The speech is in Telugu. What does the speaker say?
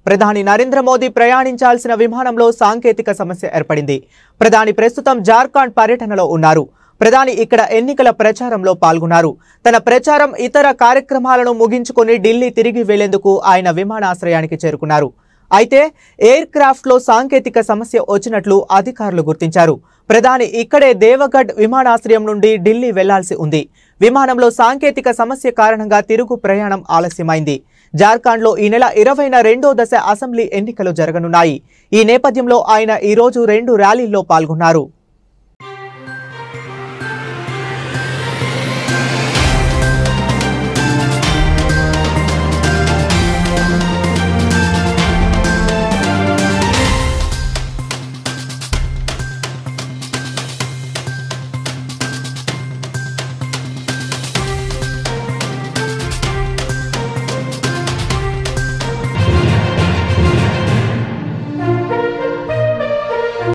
ప్రధాని నరేంద్ర మోదీ ప్రయాణించాల్సిన విమానంలో సాంకేతిక సమస్య ఏర్పడింది. ప్రధాని ప్రస్తుతం జార్ఖండ్ పర్యటనలో ఉన్నారు. ప్రధాని ఇక్కడ ఎన్నికల ప్రచారంలో పాల్గొన్నారు. తన ప్రచారం ఇతర కార్యక్రమాలను ముగించుకొని ఢిల్లీ తిరిగి వెళ్లేందుకు ఆయన విమానాశ్రయానికి చేరుకున్నారు. అయితే ఎయిర్ క్రాఫ్ట్ లో సాంకేతిక సమస్య వచ్చినట్లు అధికారులు గుర్తించారు. ప్రధాని ఇక్కడే దేవగఢ్ విమానాశ్రయం నుండి ఢిల్లీ వెళ్లాల్సి ఉంది. విమానంలో సాంకేతిక సమస్య కారణంగా తిరుగు ప్రయాణం ఆలస్యమైంది. జార్ఖండ్లో ఈ నెల 20న రెండో దశ అసెంబ్లీ ఎన్నికలు జరగనున్నాయి. ఈ నేపథ్యంలో ఆయన ఈ రోజు 2 ర్యాలీల్లో పాల్గొన్నారు.